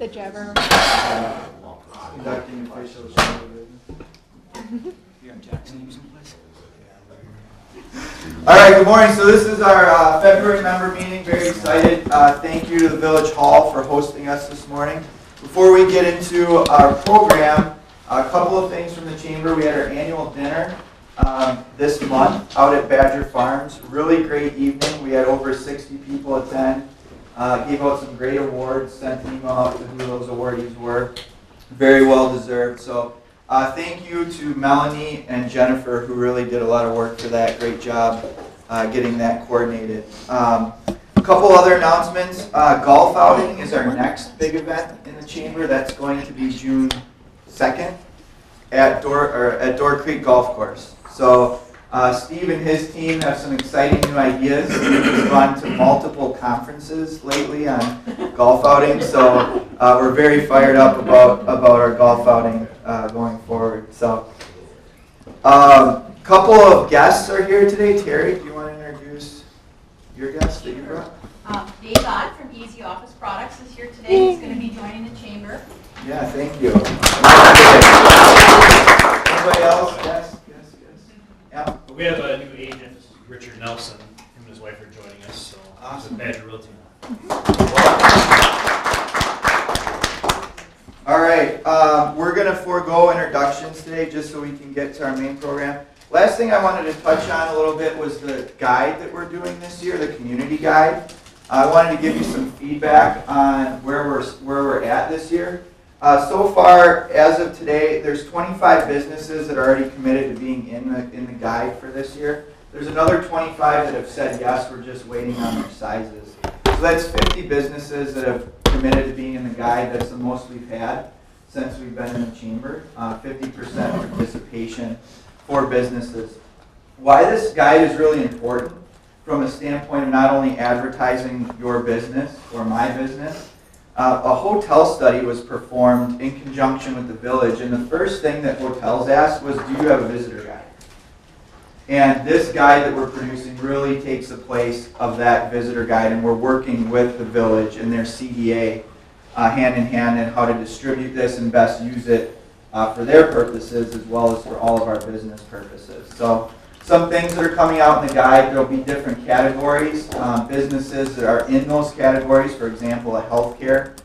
The jabber. Conducting official show business. All right, good morning. So this is our February member meeting. Very excited. Thank you to the Village Hall for hosting us this morning. Before we get into our program, a couple of things from the chamber. We had our annual dinner this month out at Badger Farms. Really great evening. We had over 60 people attend. Gave out some great awards, sent an email out to who those awardees were. Very well deserved. So thank you to Melanie and Jennifer, who really did a lot of work for that. Great job getting that coordinated. A couple other announcements. Golf outing is our next big event in the chamber. That's going to be June 2nd at Door Creek Golf Course. So Steve and his team have some exciting new ideas. We've gone to multiple conferences lately on golf outing, so we're very fired up about our golf outing going forward. So, a couple of guests are here today. Terry, do you want to introduce your guest that you brought? Dave Ott from Easy Office Products is here today. He's going to be joining the chamber. Yeah, thank you. Anybody else? Yes. Yeah. We have a new agent, Richard Nelson. Him and his wife are joining us. So Awesome. Badger Realty. All right, we're going to forego introductions today just so we can get to our main program. Last thing I wanted to touch on a little bit was the guide that we're doing this year, the community guide. I wanted to give you some feedback on where we're at this year. So far, as of today, there's 25 businesses that are already committed to being in the guide for this year. There's another 25 that have said yes, we're just waiting on their sizes. So that's 50 businesses that have committed to being in the guide. That's the most we've had since we've been in the chamber. 50% participation for businesses. Why this guide is really important from a standpoint of not only advertising your business or my business. A hotel study was performed in conjunction with the village, and the first thing that hotels asked was, do you have a visitor guide? And this guide that we're producing really takes the place of that visitor guide, and we're working with the village and their CDA hand in hand in how to distribute this and best use it for their purposes as well as for all of our business purposes. So some things that are coming out in the guide, there'll be different categories, businesses that are in those categories. For example, a healthcare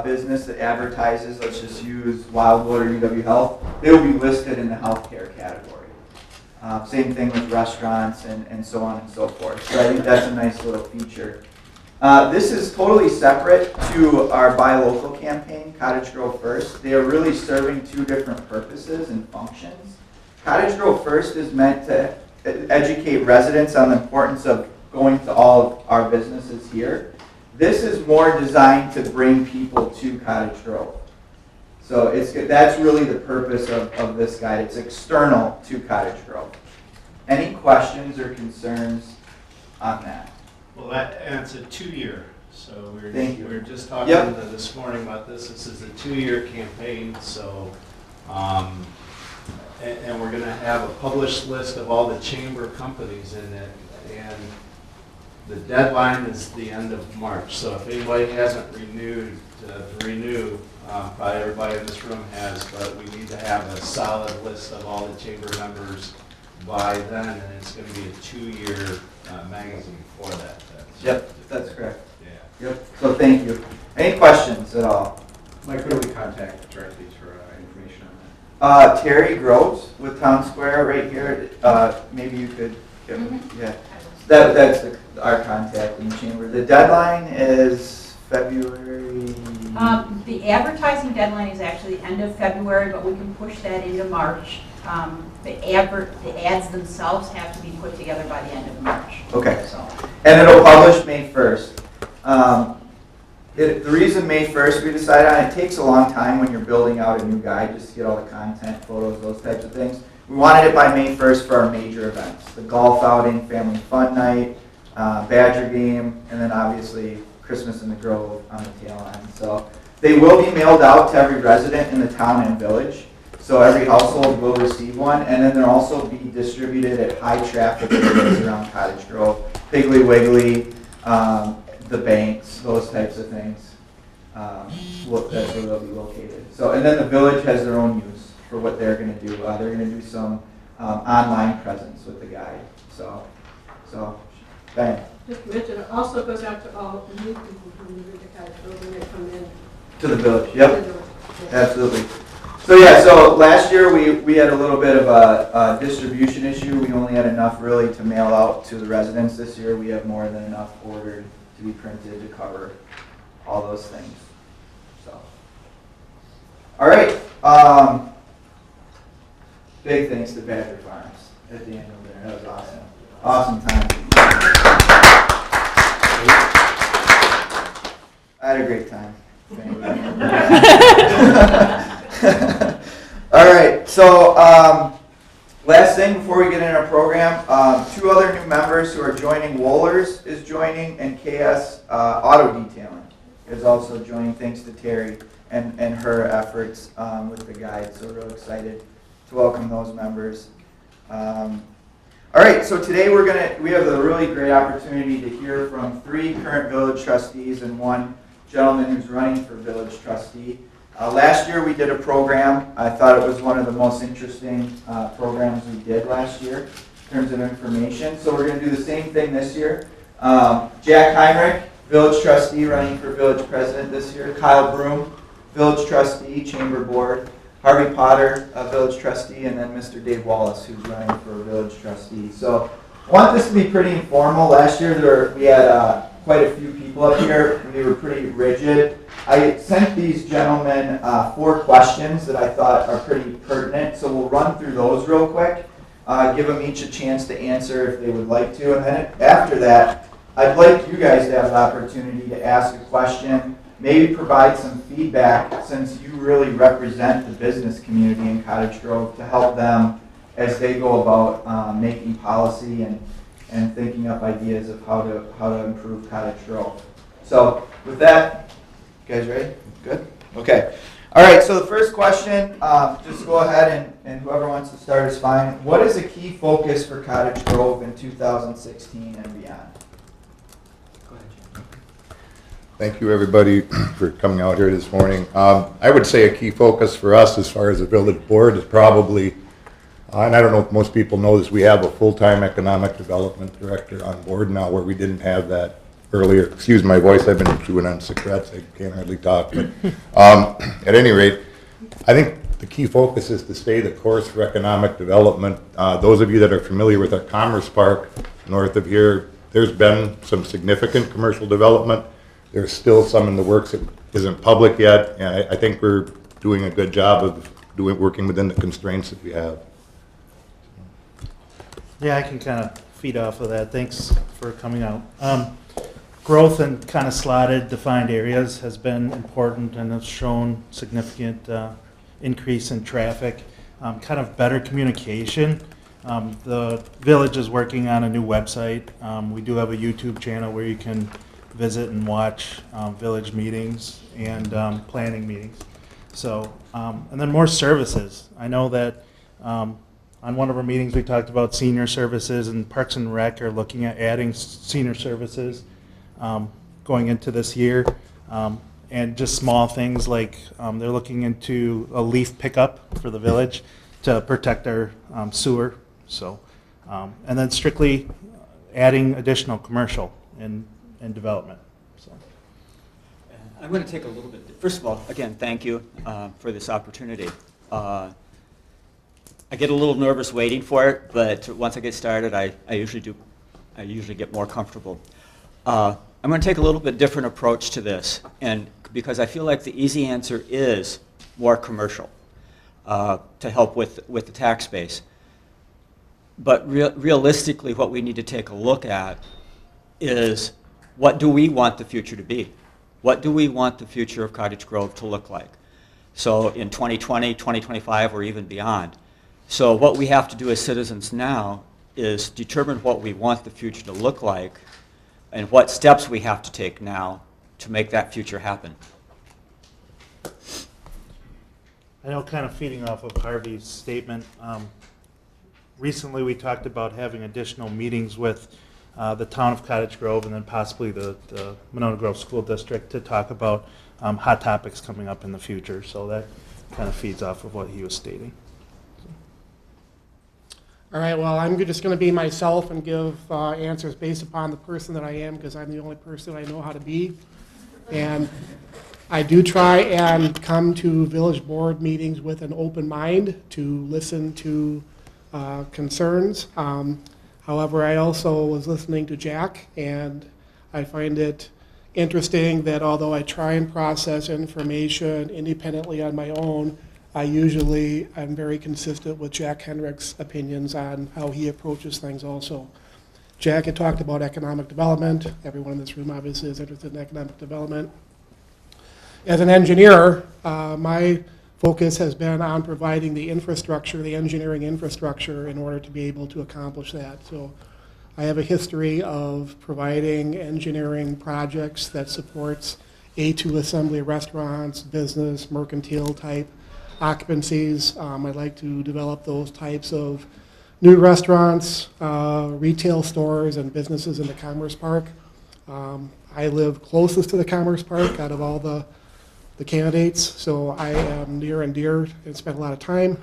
business that advertises, let's just use Wildwood or UW Health, they will be listed in the healthcare category. Same thing with restaurants and so on and so forth. So I think that's a nice little feature. This is totally separate to our Buy Local campaign, Cottage Grove First. They are really serving two different purposes and functions. Cottage Grove First is meant to educate residents on the importance of going to all of our businesses here. This is more designed to bring people to Cottage Grove. So that's really the purpose of this guide. It's external to Cottage Grove. Any questions or concerns on that? Well, and it's a 2-year. So we were just talking this morning about this. This is a 2-year campaign. So. And we're going to have a published list of all the chamber companies in it, and the deadline is the end of March. So if anybody hasn't renewed, to renew, probably everybody in this room has, but we need to have a solid list of all the chamber members by then, and it's going to be a 2-year magazine for that. Yep, that's correct. Yeah. Yep. So thank you. Any questions at all? Mike, who do we contact directly for information on that? Terry Groves with Town Square right here. Maybe you could give yeah. That's our contact in the chamber. The deadline is February. The advertising deadline is actually the end of February, but we can push that into March. The ads themselves have to be put together by the end of March. Okay. So. And it'll publish May 1st. The reason May 1st we decided on, it takes a long time when you're building out a new guide just to get all the content, photos, those types of things. We wanted it by May 1st for our major events. The golf outing, family fun night, Badger game, and then obviously Christmas in the Grove on the tail end. So they will be mailed out to every resident in the town and village. So every household will receive one, and then they'll also be distributed at high traffic areas around Cottage Grove, Piggly Wiggly, the banks, those types of things. That's where they'll be located. So, and then the village has their own use for what they're going to do. They're going to do some online presence with the guide. So, Diane. Just to mention, it also goes out to all new people who live in the cottage when they come in. To the village, yep, Yeah. absolutely. So yeah, so last year we had a little bit of a distribution issue. We only had enough really to mail out to the residents. This year we have more than enough ordered to be printed to cover all those things. So, all right. Big thanks to Badger Farms at the end of there. That was awesome. Awesome time. I had a great time. All right, so last thing before we get into our program, 2 other new members who are joining. Wohlers is joining, and KS Auto Detailing is also joining, thanks to Terry and her efforts with the guide. So we're real excited to welcome those members. All right, so today we have a really great opportunity to hear from 3 current village trustees and 1 gentleman who's running for village trustee. Last year we did a program. I thought it was one of the most interesting programs we did last year in terms of information. So we're going to do the same thing this year. Jack Heinrich, village trustee, running for village president this year. Kyle Broom, village trustee, chamber board. Harvey Potter, a village trustee, and then Mr. Dave Wallace, who's running for village trustee. So I want this to be pretty informal. Last year we had quite a few people up here. We were pretty rigid. I sent these gentlemen 4 questions that I thought are pretty pertinent, so we'll run through those real quick, give them each a chance to answer if they would like to, and then after that, I'd like you guys to have the opportunity to ask a question, maybe provide some feedback, since you really represent the business community in Cottage Grove, to help them as they go about making policy and thinking up ideas of how to improve Cottage Grove. So with that, you guys ready? Good? Okay. All right, so the first question, just go ahead and whoever wants to start is fine. What is a key focus for Cottage Grove in 2016 and beyond? Go ahead, Jim. Thank you, everybody, for coming out here this morning. I would say a key focus for us as far as the village board is probably, and I don't know if most people know this, we have a full-time economic development director on board now, where we didn't have that earlier. Excuse my voice, I've been chewing on cigarettes, I can't hardly talk. But at any rate, I think the key focus is to stay the course for economic development. Those of you that are familiar with our Commerce Park north of here, there's been some significant commercial development. There's still some in the works that isn't public yet, and I think we're doing a good job of working within the constraints that we have. Yeah, I can kind of feed off of that. Thanks for coming out. Growth in kind of slotted, defined areas has been important and has shown significant increase in traffic. Kind of better communication. The village is working on a new website. We do have a YouTube channel where you can visit and watch village meetings and planning meetings. So, and then more services. I know that on one of our meetings, we talked about senior services, and Parks and Rec are looking at adding senior services going into this year. And just small things like they're looking into a leaf pickup for the village to protect our sewer. So, and then strictly adding additional commercial and development. So. I'm going to take a little bit. First of all, again, thank you for this opportunity. I get a little nervous waiting for it, but once I get started, I usually get more comfortable. I'm going to take a little bit different approach to this, and because I feel like the easy answer is more commercial to help with the tax base. But realistically, what we need to take a look at is, what do we want the future to be? What do we want the future of Cottage Grove to look like? So in 2020, 2025, or even beyond. So what we have to do as citizens now is determine what we want the future to look like and what steps we have to take now to make that future happen. I know, kind of feeding off of Harvey's statement, recently we talked about having additional meetings with the town of Cottage Grove, and then possibly the Monona Grove School District to talk about hot topics coming up in the future. So that kind of feeds off of what he was stating. All right, well, I'm just going to be myself and give answers based upon the person that I am, because I'm the only person I know how to be. And I do try and come to village board meetings with an open mind to listen to concerns. However, I also was listening to Jack, and I find it interesting that although I try and process information independently on my own, I'm very consistent with Jack Henrick's opinions on how he approaches things also. Jack had talked about economic development. Everyone in this room obviously is interested in economic development. As an engineer, my focus has been on providing the infrastructure, the engineering infrastructure, in order to be able to accomplish that. So I have a history of providing engineering projects that supports A2 assembly restaurants, business, mercantile type occupancies. I'd like to develop those types of new restaurants, retail stores, and businesses in the Commerce Park. I live closest to the Commerce Park out of all the candidates, so I am near and dear and spend a lot of time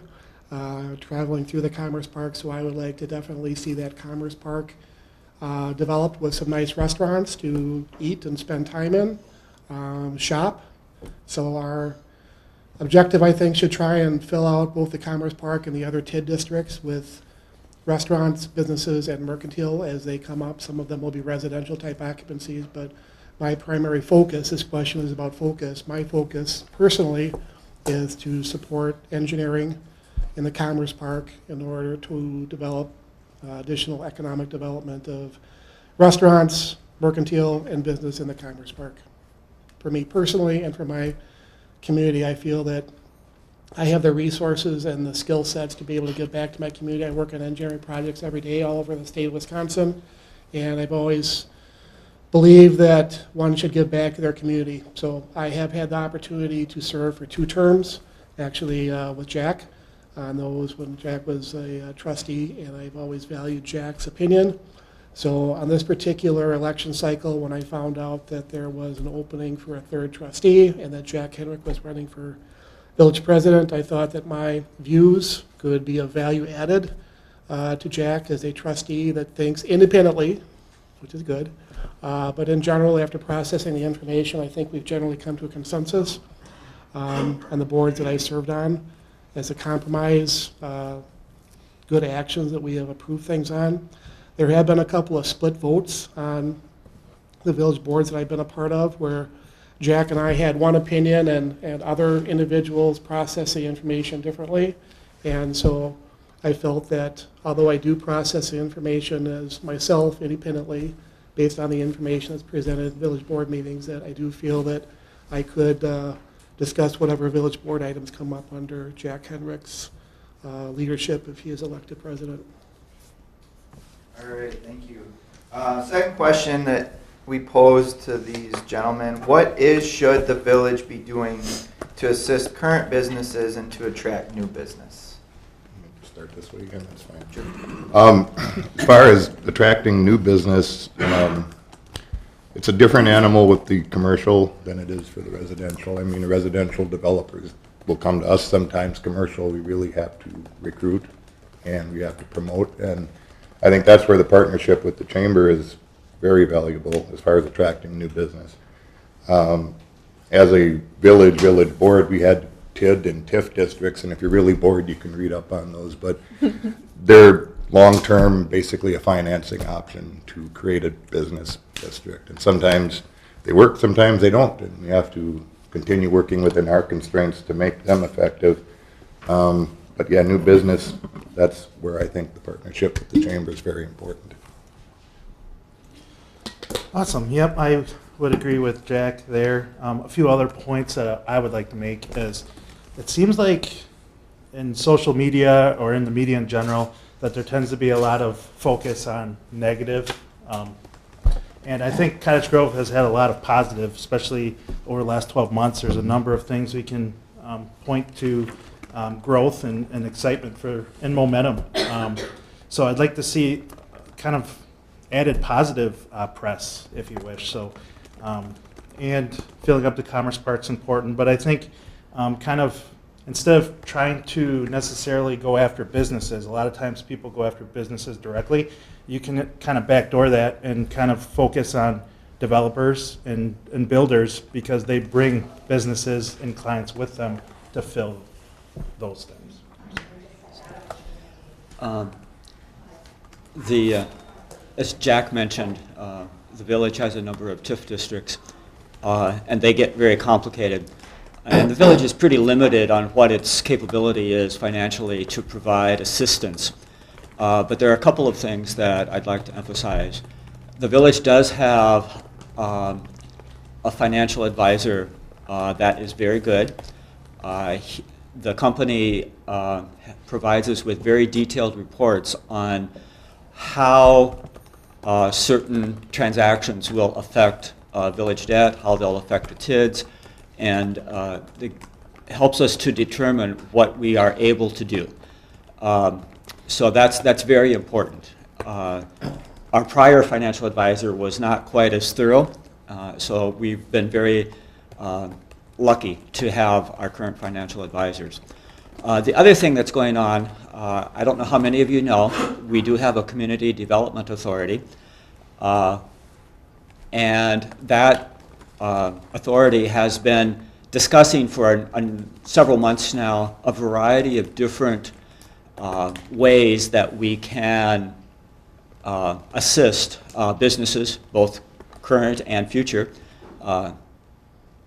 traveling through the Commerce Park, so I would like to definitely see that Commerce Park developed with some nice restaurants to eat and spend time in, shop. So our objective, I think, should try and fill out both the Commerce Park and the other TID districts with restaurants, businesses, and mercantile as they come up. Some of them will be residential type occupancies, but my primary focus, this question is about focus, my focus personally is to support engineering in the Commerce Park in order to develop additional economic development of restaurants, mercantile, and business in the Commerce Park. For me personally and for my community, I feel that I have the resources and the skill sets to be able to give back to my community. I work on engineering projects every day all over the state of Wisconsin, and I've always believed that one should give back to their community. So I have had the opportunity to serve for 2 terms, actually with Jack, on those when Jack was a trustee, and I've always valued Jack's opinion. So on this particular election cycle, when I found out that there was an opening for a 3rd trustee and that Jack Henrick was running for village president, I thought that my views could be of value added to Jack as a trustee that thinks independently, which is good. But in general, after processing the information, I think we've generally come to a consensus on the boards that I served on as a compromise, good actions that we have approved things on. There have been a couple of split votes on the village boards that I've been a part of where Jack and I had one opinion and other individuals process the information differently. And so I felt that although I do process the information as myself independently based on the information that's presented at village board meetings, that I do feel that I could discuss whatever village board items come up under Jack Henrick's leadership if he is elected president. All right, thank you. Second question that we posed to these gentlemen, should the village be doing to assist current businesses and to attract new business? Start this way again, that's fine. As far as attracting new business, it's a different animal with the commercial than it is for the residential. I mean, the residential developers will come to us sometimes. Commercial, we really have to recruit and we have to promote, and I think that's where the partnership with the chamber is very valuable as far as attracting new business. As a village board, we had TID and TIF districts, and if you're really bored, you can read up on those, but they're long-term, basically a financing option to create a business district. And sometimes they work, sometimes they don't, and we have to continue working within our constraints to make them effective. But yeah, new business, that's where I think the partnership with the chamber is very important. Awesome. Yep, I would agree with Jack there. A few other points that I would like to make is it seems like in social media or in the media in general that there tends to be a lot of focus on negative. And I think Cottage Grove has had a lot of positive, especially over the last 12 months. There's a number of things we can point to growth and excitement and momentum. So I'd like to see kind of added positive press, if you wish. So, and filling up the commerce part's important, but I think kind of instead of trying to necessarily go after businesses, a lot of times people go after businesses directly. You can kind of backdoor that and kind of focus on developers and builders because they bring businesses and clients with them to fill those things. As Jack mentioned, the village has a number of TIF districts, and they get very complicated. And the village is pretty limited on what its capability is financially to provide assistance. But there are a couple of things that I'd like to emphasize. The village does have a financial advisor that is very good. The company provides us with very detailed reports on how certain transactions will affect village debt, how they'll affect the TIDs, and it helps us to determine what we are able to do. So that's very important. Our prior financial advisor was not quite as thorough, so we've been very lucky to have our current financial advisors. The other thing that's going on, I don't know how many of you know, we do have a community development authority, and that authority has been discussing for several months now a variety of different ways that we can assist businesses, both current and future.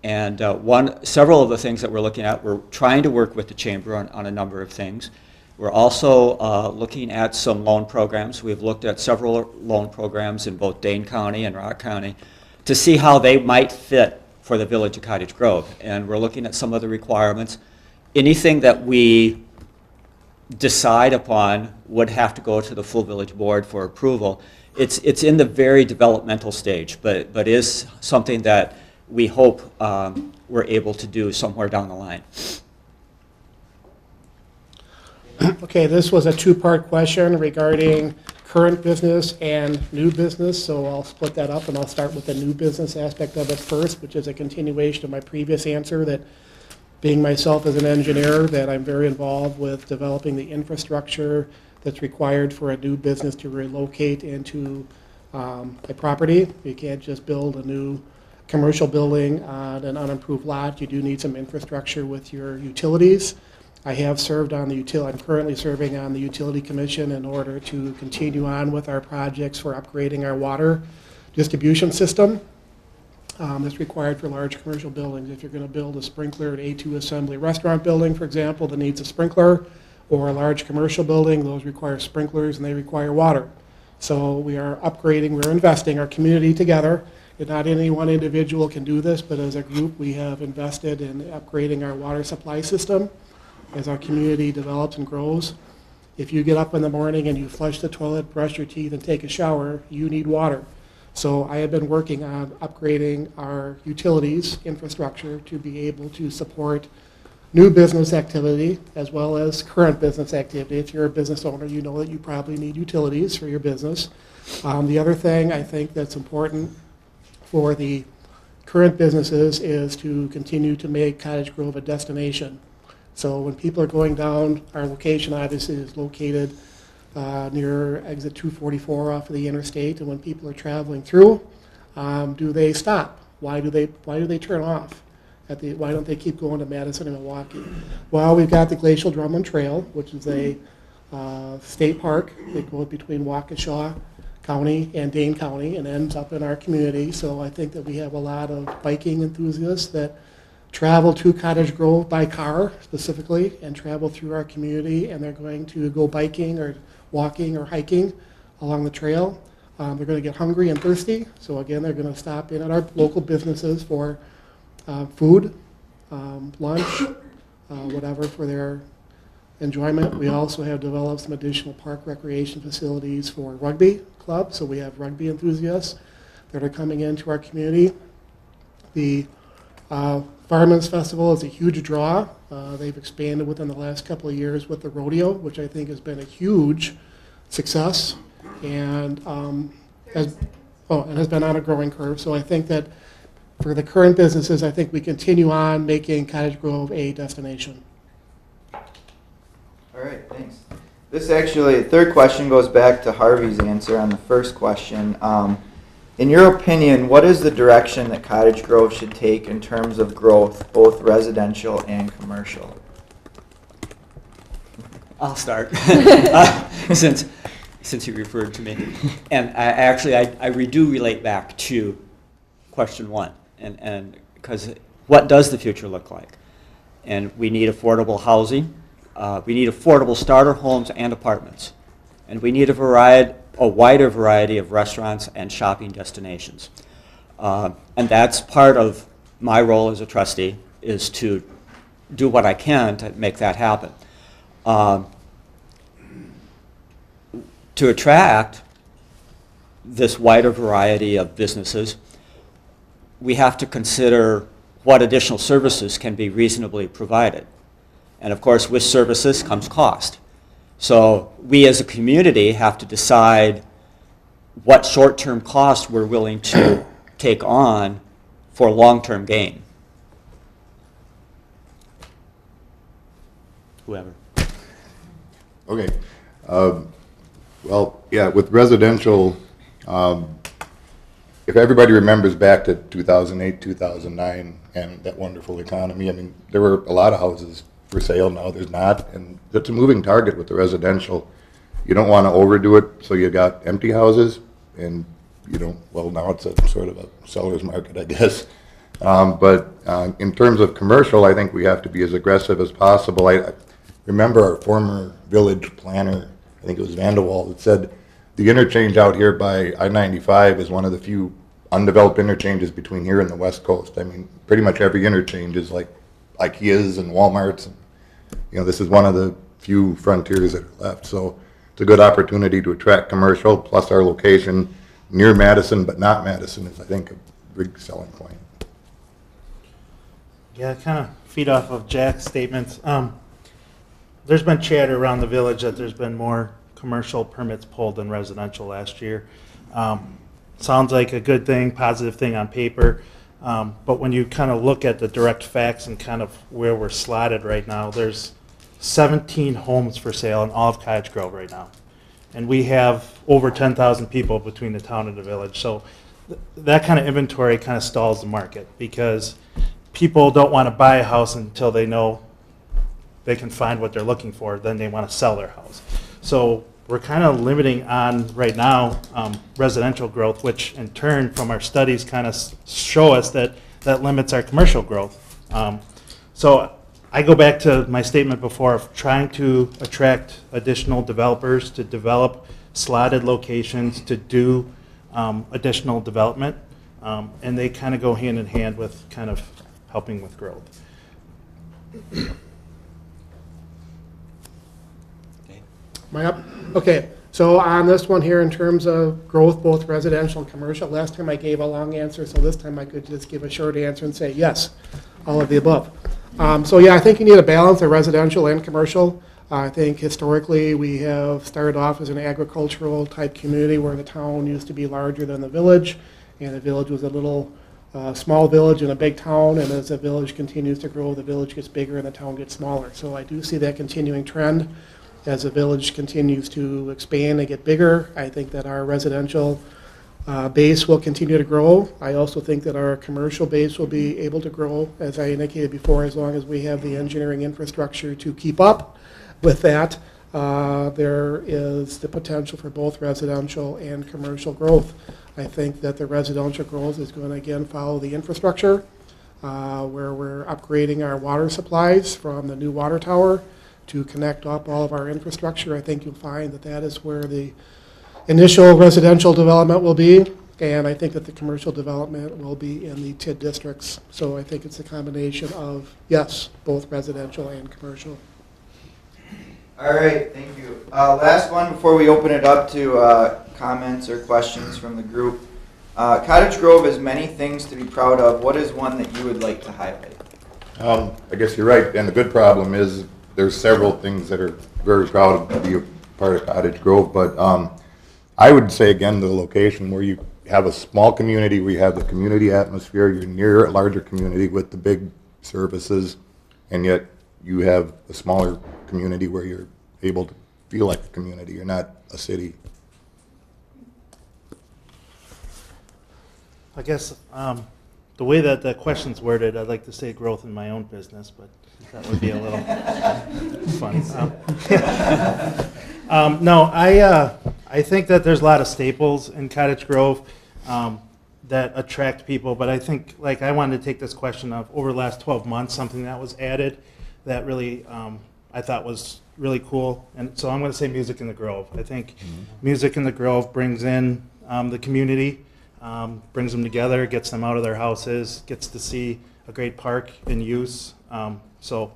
Several of the things that we're looking at, we're trying to work with the Chamber on a number of things. We're also looking at some loan programs. We've looked at several loan programs in both Dane County and Rock County to see how they might fit for the Village of Cottage Grove. And we're looking at some of the requirements. Anything that we decide upon would have to go to the full village board for approval. It's in the very developmental stage, but is something that we hope we're able to do somewhere down the line. Okay, this was a two-part question regarding current business and new business, so I'll split that up and I'll start with the new business aspect of it first, which is a continuation of my previous answer that being myself as an engineer, that I'm very involved with developing the infrastructure that's required for a new business to relocate into a property. You can't just build a new commercial building on an unimproved lot. You do need some infrastructure with your utilities. I have served on the utility, I'm currently serving on the Utility Commission in order to continue on with our projects for upgrading our water distribution system. That's required for large commercial buildings. If you're going to build a sprinkler at A2 Assembly Restaurant building, for example, that needs a sprinkler, or a large commercial building, those require sprinklers and they require water. So we are upgrading, we're investing our community together. And not any one individual can do this, but as a group we have invested in upgrading our water supply system as our community develops and grows. If you get up in the morning and you flush the toilet, brush your teeth, and take a shower, you need water. So I have been working on upgrading our utilities infrastructure to be able to support new business activity as well as current business activity. If you're a business owner, you know that you probably need utilities for your business. The other thing I think that's important for the current businesses is to continue to make Cottage Grove a destination. So when people are going down, our location obviously is located near exit 244 off of the interstate, and when people are traveling through, do they stop? Why do they turn off? Why don't they keep going to Madison and Milwaukee? Well, we've got the Glacial Drumlin Trail, which is a state park that goes between Waukesha County and Dane County and ends up in our community. So I think that we have a lot of biking enthusiasts that travel to Cottage Grove by car specifically and travel through our community, and they're going to go biking or walking or hiking along the trail. They're going to get hungry and thirsty, so again they're going to stop in at our local businesses for food, lunch, whatever for their enjoyment. We also have developed some additional park recreation facilities for rugby clubs, so we have rugby enthusiasts that are coming into our community. The Fireman's Festival is a huge draw. They've expanded within the last couple of years with the rodeo, which I think has been a huge success. And has been on a growing curve. So I think that for the current businesses, I think we continue on making Cottage Grove a destination. All right, thanks. This actually, third question goes back to Harvey's answer on the first question. In your opinion, what is the direction that Cottage Grove should take in terms of growth, both residential and commercial? I'll start, since you referred to me. And I do relate back to question one, and because what does the future look like? And we need affordable housing. We need affordable starter homes and apartments. And we need a wider variety of restaurants and shopping destinations. And that's part of my role as a trustee, is to do what I can to make that happen. To attract this wider variety of businesses, we have to consider what additional services can be reasonably provided. And of course, with services comes cost. So we as a community have to decide what short-term costs we're willing to take on for long-term gain. Whoever. Okay. Well, yeah, with residential, if everybody remembers back to 2008, 2009, and that wonderful economy, I mean, there were a lot of houses for sale. Now there's not, and it's a moving target with the residential. You don't want to overdo it, so you got empty houses, and you don't, well, now it's a sort of a seller's market, I guess. But in terms of commercial, I think we have to be as aggressive as possible. I remember our former village planner, I think it was Vanderwall, that said the interchange out here by I-95 is one of the few undeveloped interchanges between here and the West Coast. I mean, pretty much every interchange is like IKEA's and Walmart's. And, you know, this is one of the few frontiers that are left. So it's a good opportunity to attract commercial, plus our location near Madison, but not Madison, is, I think, a big selling point. Yeah, kind of feed off of Jack's statements. There's been chatter around the village that there's been more commercial permits pulled than residential last year. Sounds like a good thing, positive thing on paper, but when you kind of look at the direct facts and kind of where we're slotted right now, there's 17 homes for sale in all of Cottage Grove right now. And we have over 10,000 people between the town and the village. So that kind of inventory kind of stalls the market, because people don't want to buy a house until they know they can find what they're looking for, then they want to sell their house. So we're kind of limiting on, right now, residential growth, which in turn, from our studies, kind of show us that that limits our commercial growth. So I go back to my statement before of trying to attract additional developers to develop slotted locations to do additional development, and they kind of go hand in hand with kind of helping with growth. Am I up? Okay, so on this one here, in terms of growth, both residential and commercial, last time I gave a long answer, so this time I could just give a short answer and say yes, all of the above. So yeah, I think you need a balance of residential and commercial. I think historically we have started off as an agricultural type community where the town used to be larger than the village, and the village was a little small village in a big town, and as the village continues to grow, the village gets bigger and the town gets smaller. So I do see that continuing trend. As the village continues to expand and get bigger, I think that our residential base will continue to grow. I also think that our commercial base will be able to grow, as I indicated before, as long as we have the engineering infrastructure to keep up with that. There is the potential for both residential and commercial growth. I think that the residential growth is going to, again, follow the infrastructure, where we're upgrading our water supplies from the new water tower to connect up all of our infrastructure. I think you'll find that that is where the initial residential development will be, and I think that the commercial development will be in the TID districts. So I think it's a combination of, yes, both residential and commercial. All right, thank you. Last one before we open it up to comments or questions from the group. Cottage Grove has many things to be proud of. What is one that you would like to highlight? I guess you're right, and the good problem is there's several things that are very proud to be a part of Cottage Grove, but I would say again, the location where you have a small community, where you have the community atmosphere, you're near a larger community with the big services, and yet you have a smaller community where you're able to feel like a community, you're not a city. I guess the way that the question's worded, I'd like to say growth in my own business, but that would be a little funny. No, I think that there's a lot of staples in Cottage Grove that attract people, but I think, like, I wanted to take this question of over the last 12 months, something that was added that really I thought was really cool, and so I'm going to say Music in the Grove. I think Music in the Grove brings in the community, brings them together, gets them out of their houses, gets to see a great park in use. So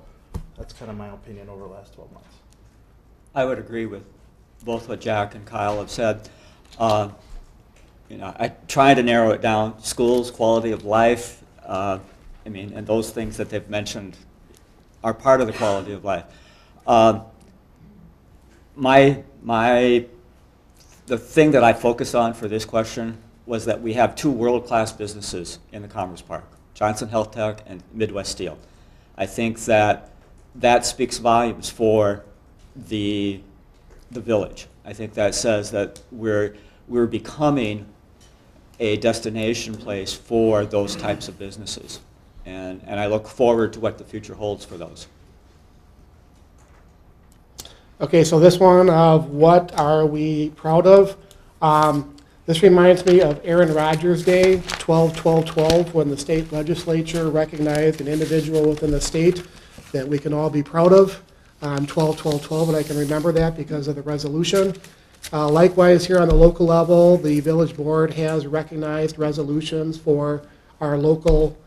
that's kind of my opinion over the last 12 months. I would agree with both what Jack and Kyle have said. I try to narrow it down. Schools, quality of life, and those things that they've mentioned are part of the quality of life. The thing that I focused on for this question was that we have two world-class businesses in the Commerce Park, Johnson Health Tech and Midwest Steel. I think that speaks volumes for the village. I think that says that we're becoming a destination place for those types of businesses. And I look forward to what the future holds for those. Okay, so this one of what are we proud of? This reminds me of Aaron Rodgers Day, 12-12-12, when the state legislature recognized an individual within the state that we can all be proud of on 12-12-12, and I can remember that because of the resolution. Likewise, here on the local level, the village board has recognized resolutions for our local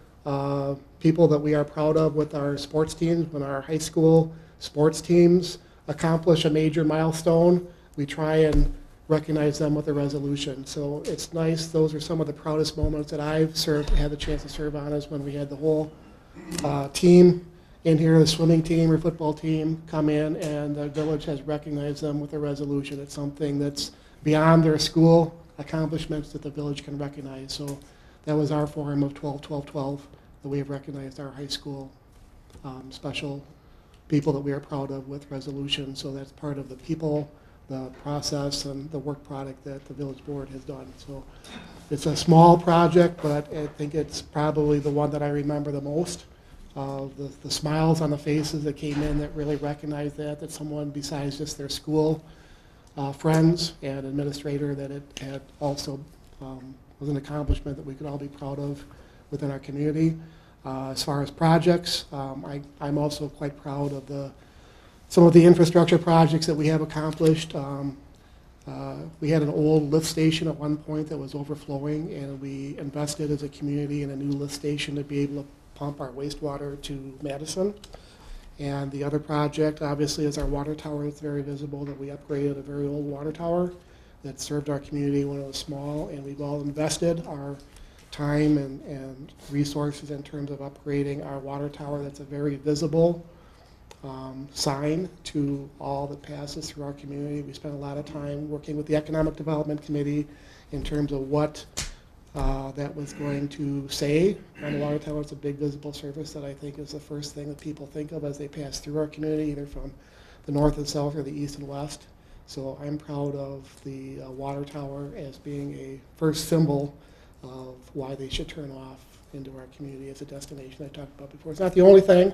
people that we are proud of with our sports teams. When our high school sports teams accomplish a major milestone, we try and recognize them with a resolution. So it's nice. Those are some of the proudest moments that I've had the chance to serve on, is when we had the whole team in here, the swimming team or football team, come in, and the village has recognized them with a resolution. It's something that's beyond their school accomplishments that the village can recognize. So that was our forum of 12-12-12, that we have recognized our high school special people that we are proud of with resolutions. So that's part of the people, the process, and the work product that the village board has done. So it's a small project, but I think it's probably the one that I remember the most. The smiles on the faces that came in that really recognized that someone besides just their school friends and administrator, that it had also was an accomplishment that we could all be proud of within our community. As far as projects, I'm also quite proud of some of the infrastructure projects that we have accomplished. We had an old lift station at one point that was overflowing, and we invested as a community in a new lift station to be able to pump our wastewater to Madison. And the other project, obviously, is our water tower. It's very visible that we upgraded a very old water tower that served our community when it was small, and we've all invested our time and resources in terms of upgrading our water tower. That's a very visible sign to all that passes through our community. We spent a lot of time working with the Economic Development Committee in terms of what that was going to say on the water tower. It's a big visible surface that I think is the first thing that people think of as they pass through our community, either from the north and south or the east and west. So I'm proud of the water tower as being a first symbol of why they should turn off into our community as a destination I talked about before. It's not the only thing.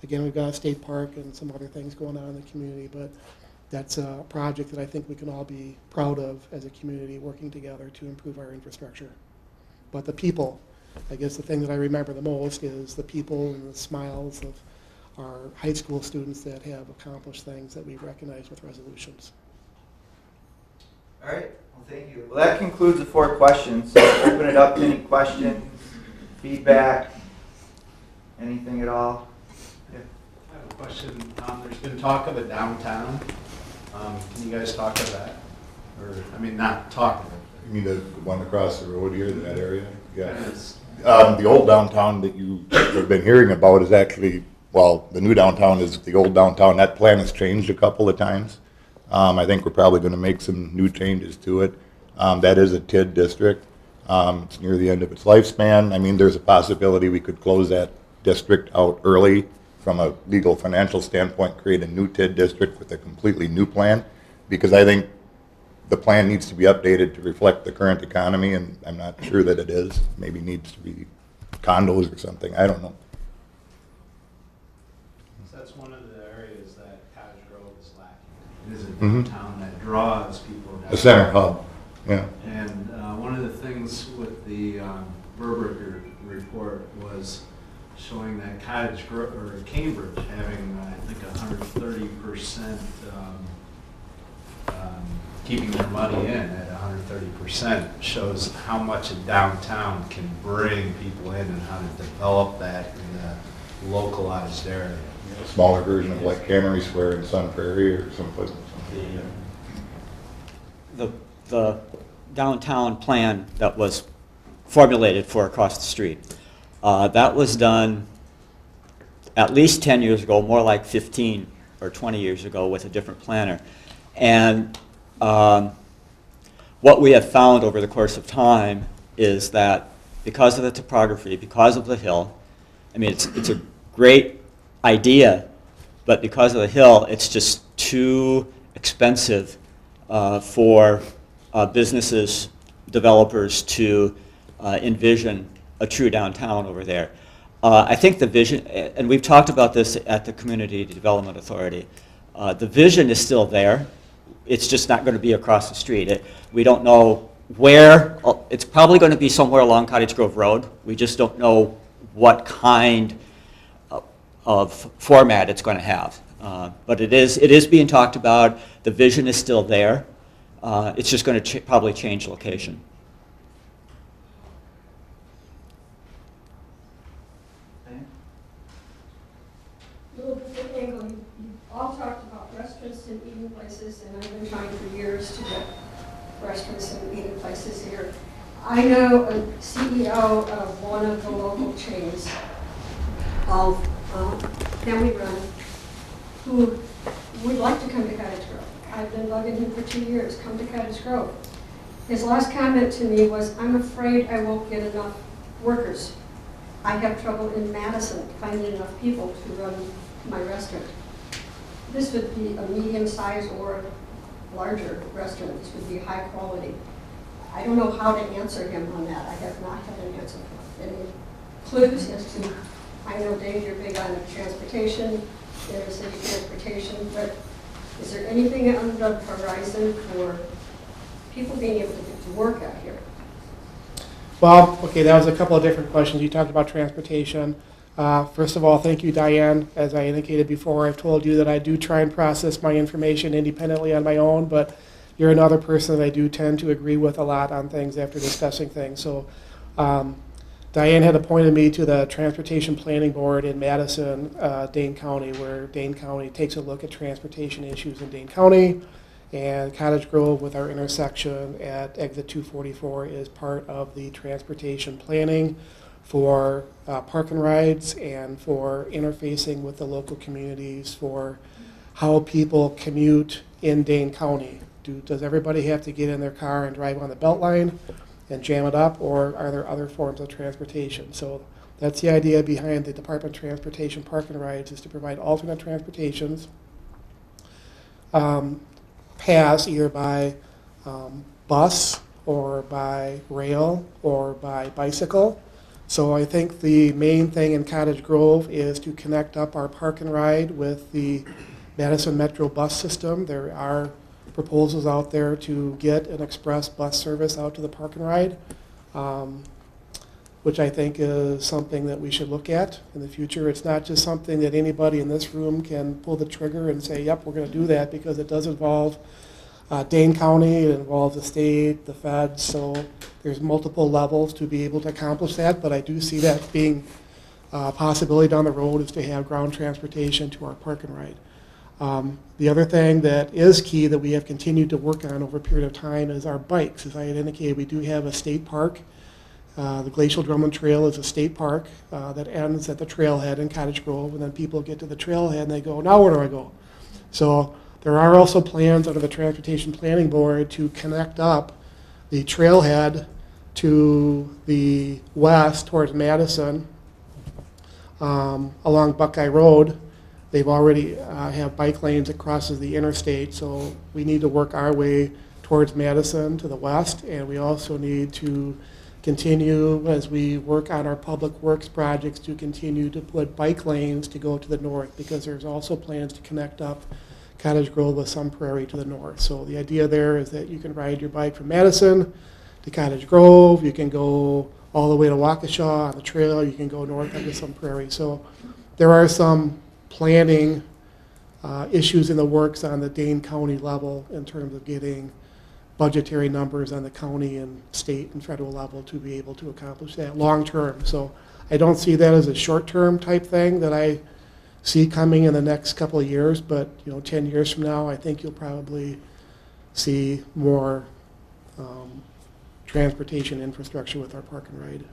Again, we've got a state park and some other things going on in the community, but that's a project that I think we can all be proud of as a community, working together to improve our infrastructure. But the people, I guess the thing that I remember the most is the people and the smiles of our high school students that have accomplished things that we've recognized with resolutions. All right, well, thank you. Well, that concludes the 4 questions. So open it up to any questions, feedback, anything at all. I have a question. There's been talk of a downtown. Can you guys talk of that? Or, not talk of it. You mean the one across the road here, that area? Yeah. Yes. The old downtown that you have been hearing about is actually, well, the new downtown is the old downtown. That plan has changed a couple of times. I think we're probably going to make some new changes to it. That is a TID district. It's near the end of its lifespan. I mean, there's a possibility we could close that district out early from a legal financial standpoint, create a new TID district with a completely new plan, because I think the plan needs to be updated to reflect the current economy, and I'm not sure that it is. Maybe needs to be condos or something, I don't know. So that's one of the areas that Cottage Grove is lacking. It is a Mhm. downtown that draws people down. A center hub, yeah. And one of the things with the Berberger report was showing that Cottage Grove, or Cambridge, having, I think, 130%, keeping their money in at 130% shows how much a downtown can bring people in and how to develop that in a localized area. A smaller version of like Cannery Square in Sun Prairie or someplace. The downtown plan that was formulated for across the street, that was done at least 10 years ago, more like 15 or 20 years ago with a different planner. And what we have found over the course of time is that because of the topography, because of the hill, I mean, it's a great idea, but because of the hill, it's just too expensive for businesses, developers to envision a true downtown over there. I think the vision, and we've talked about this at the Community Development Authority, the vision is still there. It's just not going to be across the street. We don't know where. It's probably going to be somewhere along Cottage Grove Road. We just don't know what kind of format it's going to have. But it is being talked about. The vision is still there. It's just going to probably change location. Little bit angle, you all talked about restaurants and eating places, and I've been trying for years to get restaurants and eating places here. I know a CEO of one of the local chains of family run who would like to come to Cottage Grove. I've been bugging him for 2 years, come to Cottage Grove. His last comment to me was, I'm afraid I won't get enough workers. I have trouble in Madison finding enough people to run my restaurant. This would be a medium-sized or larger restaurant. This would be high quality. I don't know how to answer him on that. I have not had an answer. Any clues as to, I know, Dave, you're big on transportation, inner city transportation, but is there anything on the horizon for people being able to get to work out here? Well, okay, that was a couple of different questions. You talked about transportation. First of all, thank you, Diane. As I indicated before, I've told you that I do try and process my information independently on my own, but you're another person that I do tend to agree with a lot on things after discussing things. So Diane had appointed me to the Transportation Planning Board in Madison, Dane County, where Dane County takes a look at transportation issues in Dane County. And Cottage Grove, with our intersection at exit 244, is part of the transportation planning for park and rides and for interfacing with the local communities for how people commute in Dane County. Does everybody have to get in their car and drive on the Beltline and jam it up, or are there other forms of transportation? So that's the idea behind the Department of Transportation Park and Rides, is to provide alternate transportations. Pass either by bus or by rail or by bicycle. So I think the main thing in Cottage Grove is to connect up our park and ride with the Madison Metro bus system. There are proposals out there to get an express bus service out to the park and ride, which I think is something that we should look at in the future. It's not just something that anybody in this room can pull the trigger and say, yep, we're going to do that, because it does involve Dane County, it involves the state, the feds, so there's multiple levels to be able to accomplish that, but I do see that being a possibility down the road, is to have ground transportation to our park and ride. The other thing that is key that we have continued to work on over a period of time is our bikes. As I had indicated, we do have a state park. The Glacial Drummond Trail is a state park that ends at the trailhead in Cottage Grove, and then people get to the trailhead and they go, now where do I go? So there are also plans under the Transportation Planning Board to connect up the trailhead to the west towards Madison, along Buckeye Road. They've already have bike lanes that crosses the interstate, so we need to work our way towards Madison to the west, and we also need to continue, as we work on our public works projects, to continue to put bike lanes to go to the north, because there's also plans to connect up Cottage Grove with Sun Prairie to the north. So the idea there is that you can ride your bike from Madison to Cottage Grove, you can go all the way to Waukesha on the trail, you can go north into Sun Prairie. So there are some planning issues in the works on the Dane County level in terms of getting budgetary numbers on the county and state and federal level to be able to accomplish that long term. So I don't see that as a short term type thing that I see coming in the next couple of years, but 10 years from now, I think you'll probably see more transportation infrastructure with our park and ride.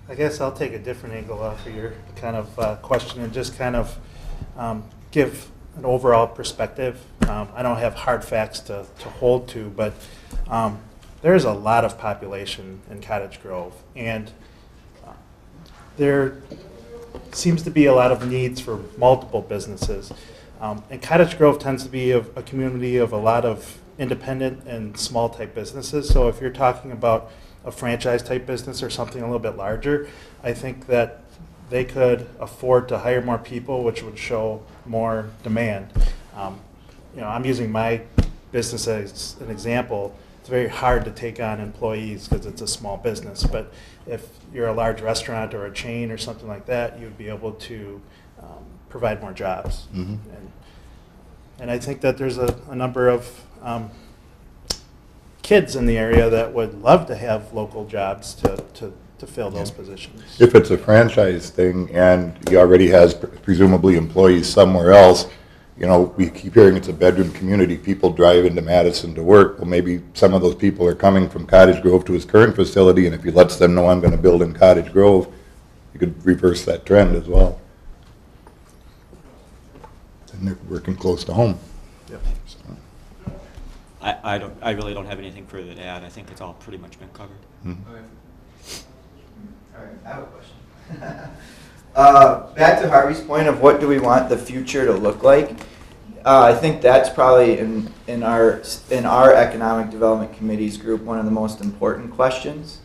I guess I'll take a different angle off of your kind of question and just kind of give an overall perspective. I don't have hard facts to hold to, but there's a lot of population in Cottage Grove, and there seems to be a lot of needs for multiple businesses. And Cottage Grove tends to be a community of a lot of independent and small type businesses. So if you're talking about a franchise type business or something a little bit larger, I think that they could afford to hire more people, which would show more demand. I'm using my business as an example. It's very hard to take on employees because it's a small business. But if you're a large restaurant or a chain or something like that, you'd be able to provide more jobs. Mhm. And I think that there's a number of kids in the area that would love to have local jobs to fill those positions. If it's a franchise thing and he already has presumably employees somewhere else, we keep hearing it's a bedroom community, people drive into Madison to work. Well, maybe some of those people are coming from Cottage Grove to his current facility, and if he lets them know I'm going to build in Cottage Grove, you could reverse that trend as well. And they're working close to home. Yep. So, I really don't have anything further to add. I think it's all pretty much been covered. mhm. All right, I have a question. Back to Harvey's point of what do we want the future to look like? I think that's probably in our economic development committee's group one of the most important questions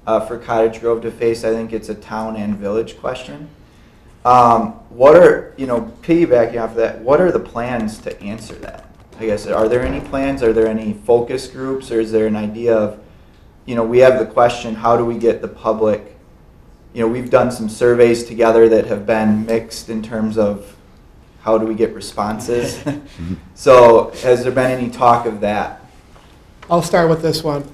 for Cottage Grove to face. I think it's a town and village question. What are, piggybacking off of that, what are the plans to answer that? I guess, are there any plans? Are there any focus groups? Or is there an idea of, we have the question, how do we get the public, we've done some surveys together that have been mixed in terms of how do we get responses. So has there been any talk of that? I'll start with this one.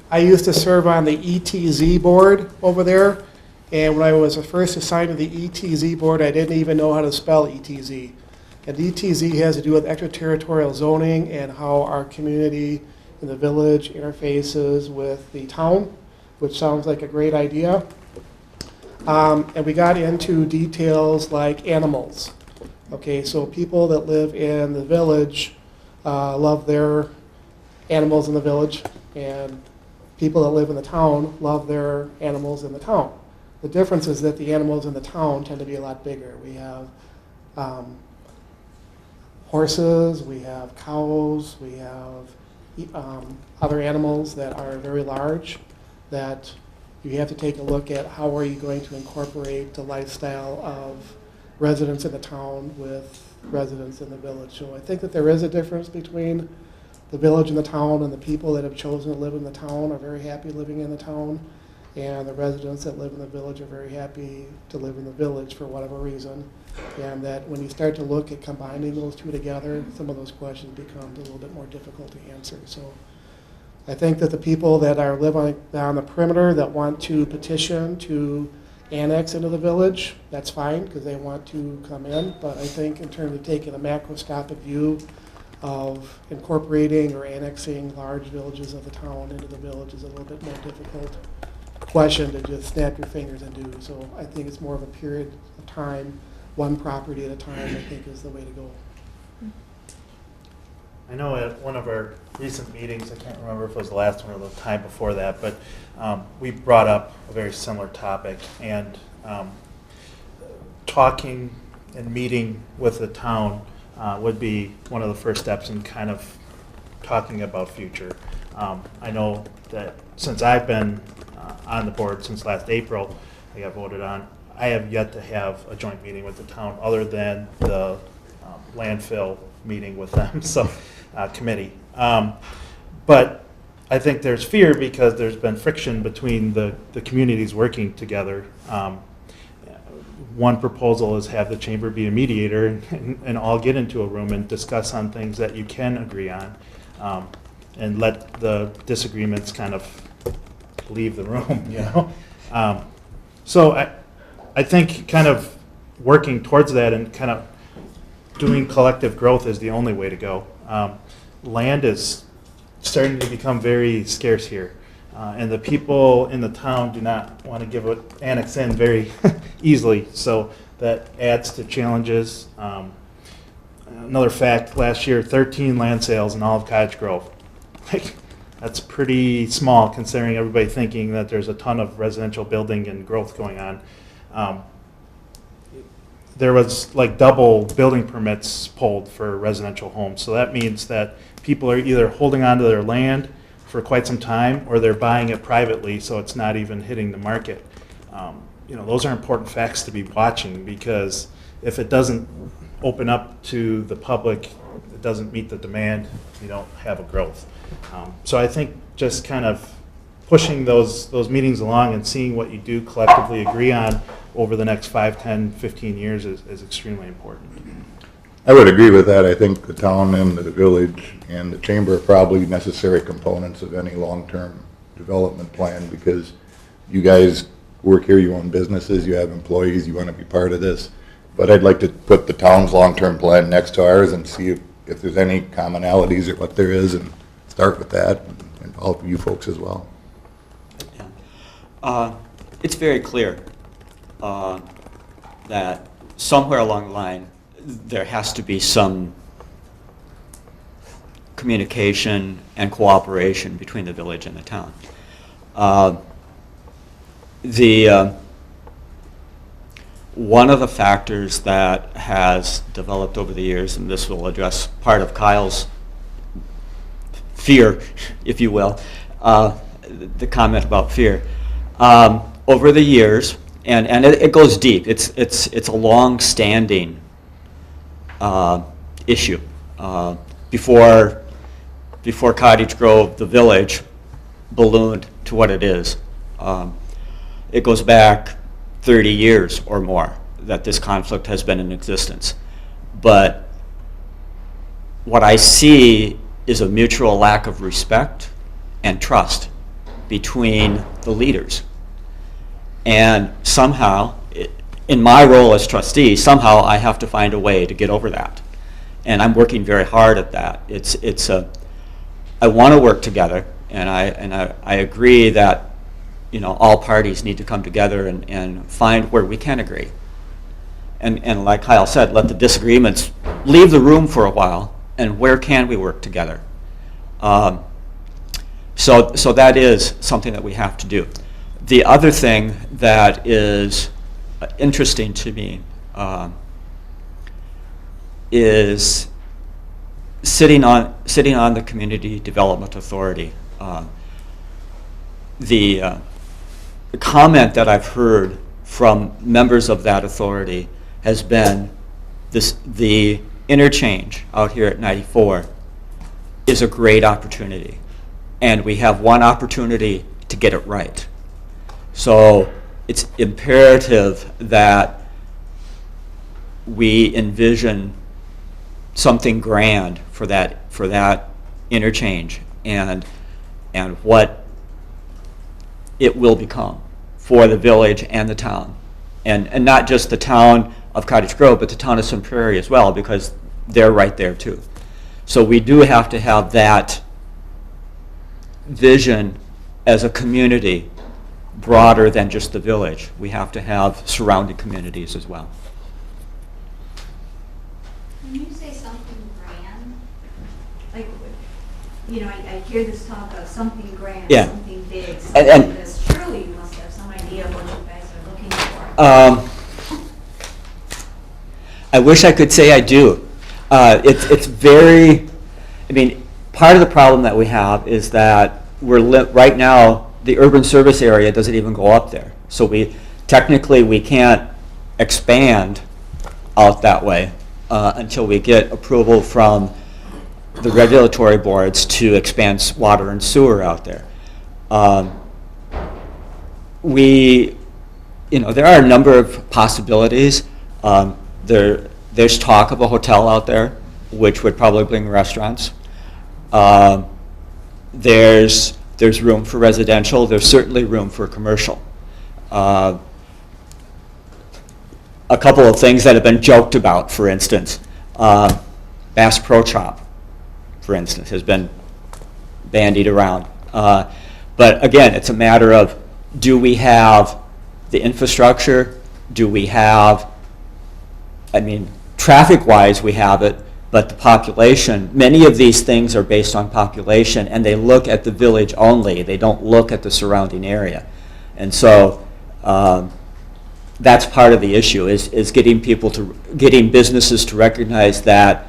I used to serve on the ETZ board over there, and when I was first assigned to the ETZ board, I didn't even know how to spell ETZ. And ETZ has to do with extraterritorial zoning and how our community in the village interfaces with the town, which sounds like a great idea. And we got into details like animals. Okay, so people that live in the village love their animals in the village, and people that live in the town love their animals in the town. The difference is that the animals in the town tend to be a lot bigger. We have horses, we have cows, we have other animals that are very large that you have to take a look at how are you going to incorporate the lifestyle of residents in the town with residents in the village. So I think that there is a difference between the village and the town, and the people that have chosen to live in the town are very happy living in the town, and the residents that live in the village are very happy to live in the village for whatever reason. And that when you start to look at combining those two together, some of those questions become a little bit more difficult to answer. So I think that the people that are living on the perimeter that want to petition to annex into the village, that's fine because they want to come in. But I think in terms of taking a macroscopic view of incorporating or annexing large villages of the town into the village is a little bit more difficult question to just snap your fingers and do. So I think it's more of a period of time, one property at a time, I think is the way to go. I know at one of our recent meetings, I can't remember if it was the last one or the time before that, but we brought up a very similar topic, and talking and meeting with the town would be one of the first steps in kind of talking about future. I know that since I've been on the board since last April, I got voted on, I have yet to have a joint meeting with the town other than the landfill meeting with them, so committee. But I think there's fear because there's been friction between the communities working together. One proposal is have the chamber be a mediator and all get into a room and discuss on things that you can agree on, and let the disagreements kind of leave the room, you know? So I think kind of working towards that and kind of doing collective growth is the only way to go. Land is starting to become very scarce here, and the people in the town do not want to give it, annex in very easily, so that adds to challenges. Another fact, last year, 13 land sales in all of Cottage Grove. Like, that's pretty small considering everybody thinking that there's a ton of residential building and growth going on. There was like double building permits pulled for residential homes. So that means that people are either holding onto their land for quite some time or they're buying it privately so it's not even hitting the market. You know, those are important facts to be watching because if it doesn't open up to the public, it doesn't meet the demand, you don't have a growth. So I think just kind of pushing those meetings along and seeing what you do collectively agree on over the next 5, 10, 15 years is extremely important. I would agree with that. I think the town and the village and the chamber are probably necessary components of any long-term development plan because you guys work here, you own businesses, you have employees, you want to be part of this. But I'd like to put the town's long-term plan next to ours and see if there's any commonalities or what there is and start with that and all of you folks as well. It's very clear that somewhere along the line there has to be some communication and cooperation between the village and the town. One of the factors that has developed over the years, and this will address part of Kyle's fear, if you will, the comment about fear. Over the years, and it goes deep. It's a long-standing issue. Before Cottage Grove, the village ballooned to what it is. It goes back 30 years or more that this conflict has been in existence. But what I see is a mutual lack of respect and trust between the leaders. And somehow, in my role as trustee, somehow I have to find a way to get over that. And I'm working very hard at that. I want to work together, and I agree that, you know, all parties need to come together and find where we can agree. And like Kyle said, let the disagreements leave the room for a while, and where can we work together? So that is something that we have to do. The other thing that is interesting to me is sitting on the Community Development Authority. The comment that I've heard from members of that authority has been the interchange out here at 94 is a great opportunity, and we have one opportunity to get it right. So it's imperative that we envision something grand for that interchange and what it will become for the village and the town, and not just the town of Cottage Grove, but the town of Sun Prairie as well, because they're right there too. So we do have to have that vision as a community broader than just the village. We have to have surrounding communities as well. When you say something grand, like you know, I hear this talk of something grand, Yeah. something big, And- something this. Surely you must have some idea of what you guys are looking for. I wish I could say I do. It's very, I mean, part of the problem that we have is that right now, the urban service area doesn't even go up there. So technically, we can't expand out that way until we get approval from the regulatory boards to expand water and sewer out there. There are a number of possibilities. There's talk of a hotel out there, which would probably bring restaurants. There's room for residential. There's certainly room for commercial. A couple of things that have been joked about, for instance, Bass Pro Shop, for instance, has been bandied around. But again, it's a matter of, do we have the infrastructure? Do we have, traffic-wise, we have it, but the population, many of these things are based on population, and they look at the village only. They don't look at the surrounding area. And so that's part of the issue, is getting businesses to recognize that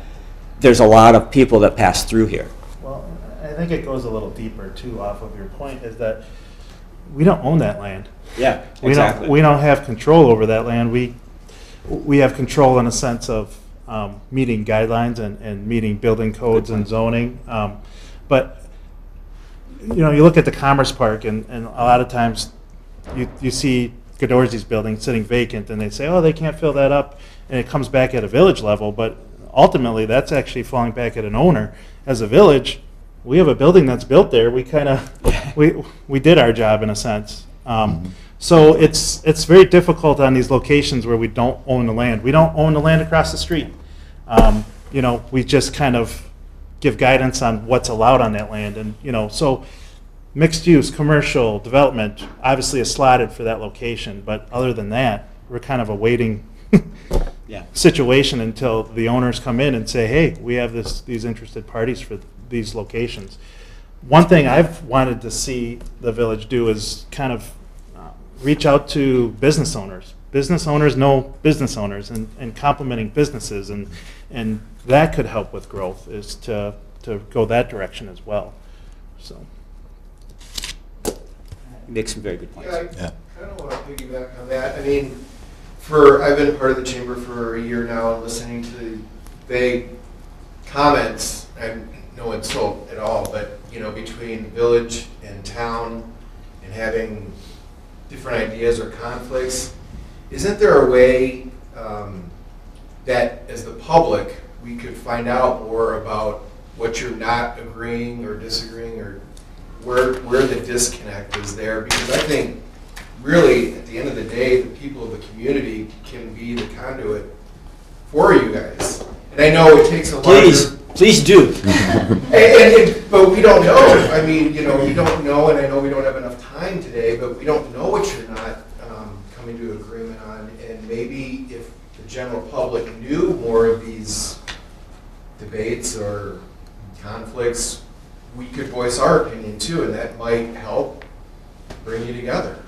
there's a lot of people that pass through here. Well, I think it goes a little deeper too, off of your point, is that we don't own that land. Yeah, exactly. We don't have control over that land. We have control in a sense of meeting guidelines and meeting building codes and zoning. But you look at the Commerce Park, and a lot of times you see Godorzi's building sitting vacant, and they say, oh, they can't fill that up, and it comes back at a village level. But ultimately, that's actually falling back at an owner. As a village, we have a building that's built there. We kind of we did our job in a sense. So it's very difficult on these locations where we don't own the land. We don't own the land across the street. We just kind of give guidance on what's allowed on that land, and so mixed use, commercial development obviously is slotted for that location. But other than that, we're kind of a waiting situation until the owners come in and say, hey, we have these interested parties for these locations. One thing I've wanted to see the village do is kind of reach out to business owners. Business owners know business owners, and complementing businesses, and that could help with growth, is to go that direction as well. So You make some very good points. Yeah, I kind of want to piggyback on that. I've been part of the chamber for a year now, and listening to vague comments, and no insult at all, but between village and town, and having different ideas or conflicts, isn't there a way that as the public we could find out more about what you're not agreeing or disagreeing, or where the disconnect is there? Because I think really at the end of the day, the people of the community can be the conduit for you guys. And I know it takes a lot. Please do. But we don't know. We don't know, and I know we don't have enough time today, but we don't know what you're not coming to agreement on. And maybe if the general public knew more of these debates or conflicts, we could voice our opinion too, and that might help bring you together.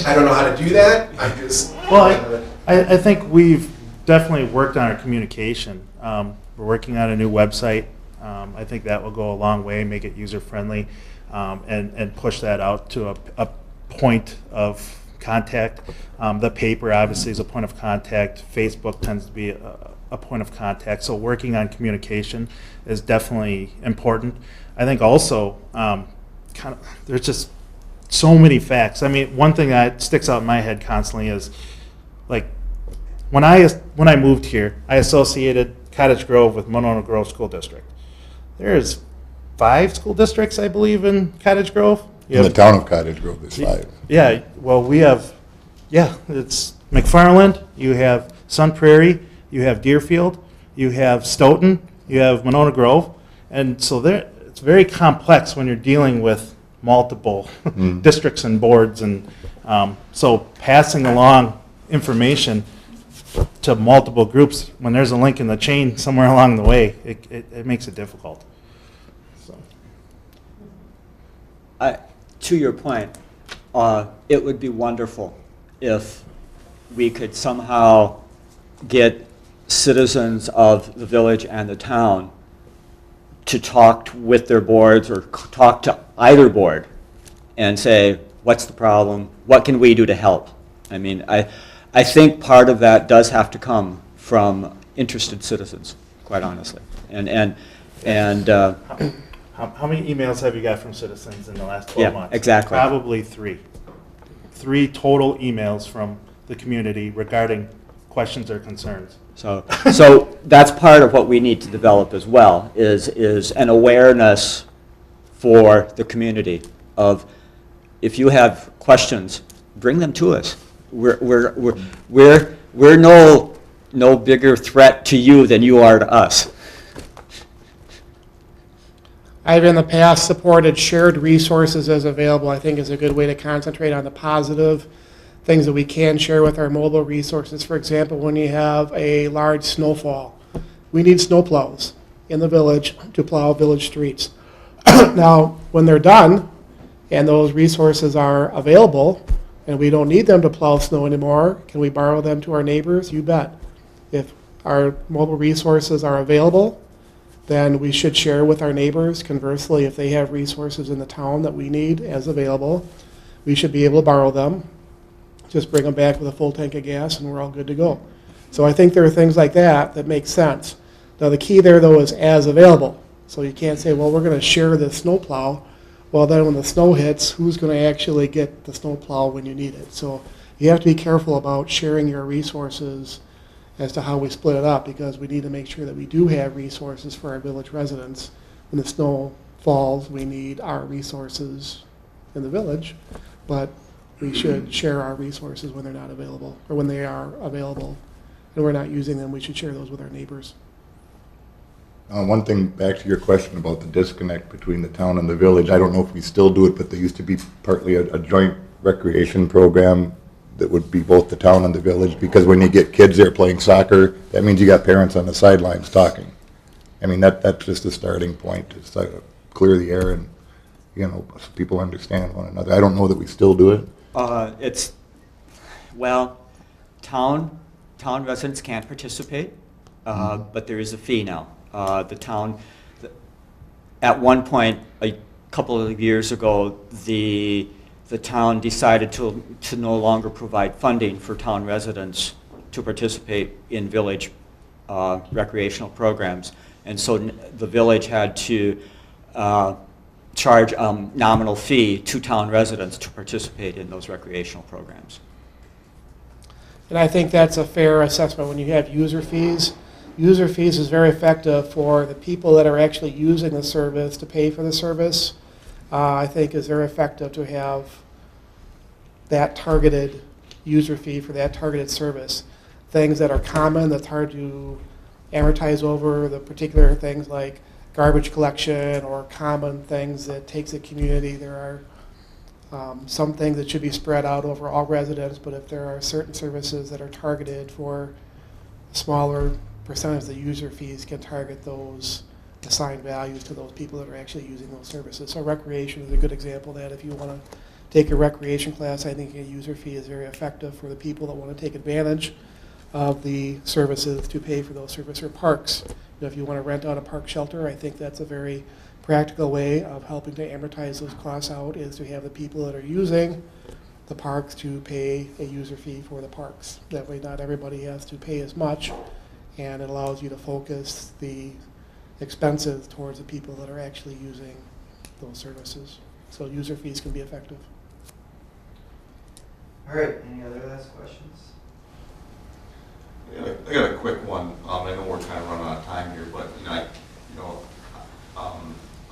I don't know how to do that. I'm just... Well, I think we've definitely worked on our communication. We're working on a new website. I think that will go a long way, make it user-friendly, and push that out to a point of contact. The paper obviously is a point of contact. Facebook tends to be a point of contact. So working on communication is definitely important. I think also there's just so many facts. One thing that sticks out in my head constantly is, like, when I moved here, I associated Cottage Grove with Monona Grove School District. There's 5 school districts, I believe, in Cottage Grove. In the town of Cottage Grove, there's 5. Yeah, well, we have, it's McFarland, you have Sun Prairie, you have Deerfield, you have Stoughton, you have Monona Grove, and so it's very complex when you're dealing with multiple districts and boards, and so passing along information to multiple groups, when there's a link in the chain somewhere along the way, it makes it difficult. So. to your point, it would be wonderful if we could somehow get citizens of the village and the town to talk with their boards or talk to either board and say, what's the problem? What can we do to help? I mean, I think part of that does have to come from interested citizens, quite honestly. How many emails have you got from citizens in the last 12 months? Exactly. Probably 3. 3 total emails from the community regarding questions or concerns. So that's part of what we need to develop as well, is an awareness for the community of, if you have questions, bring them to us. We're no bigger threat to you than you are to us. I've in the past supported shared resources as available. I think is a good way to concentrate on the positive things that we can share with our mobile resources. For example, when you have a large snowfall, we need snowplows in the village to plow village streets. Now, when they're done and those resources are available and we don't need them to plow snow anymore, can we borrow them to our neighbors? You bet. If our mobile resources are available, then we should share with our neighbors. Conversely, if they have resources in the town that we need as available, we should be able to borrow them. Just bring them back with a full tank of gas and we're all good to go. So I think there are things like that that make sense. Now the key there though is as available. So you can't say, well, we're going to share the snowplow. Well, then when the snow hits, who's going to actually get the snowplow when you need it? So you have to be careful about sharing your resources as to how we split it up, because we need to make sure that we do have resources for our village residents. When the snow falls, we need our resources in the village, but we should share our resources when they're not available, or when they are available and we're not using them, we should share those with our neighbors. One thing, back to your question about the disconnect between the town and the village, I don't know if we still do it, but there used to be partly a joint recreation program that would be both the town and the village, because when you get kids there playing soccer, that means you got parents on the sidelines talking. I mean, that's just a starting point, just to clear the air and, you know, so people understand one another. I don't know that we still do it. Town residents can't participate, but there is a fee now. The town, at one point, a couple of years ago, the town decided to no longer provide funding for town residents to participate in village recreational programs. And so the village had to charge a nominal fee to town residents to participate in those recreational programs. And I think that's a fair assessment. When you have user fees is very effective for the people that are actually using the service to pay for the service. I think is very effective to have that targeted user fee for that targeted service. Things that are common, that's hard to amortize over, the particular things like garbage collection or common things that takes a community. There are some things that should be spread out over all residents, but if there are certain services that are targeted for a smaller percentage, the user fees can target those assigned values to those people that are actually using those services. So recreation is a good example of that. If you want to take a recreation class, I think a user fee is very effective for the people that want to take advantage of the services to pay for those services. Or parks. You know, if you want to rent out a park shelter, I think that's a very practical way of helping to amortize those costs out, is to have the people that are using the parks to pay a user fee for the parks. That way not everybody has to pay as much, and it allows you to focus the expenses towards the people that are actually using those services. So user fees can be effective. All right, any other last questions? Yeah, I got a quick one. I know we're kind of running out of time here, but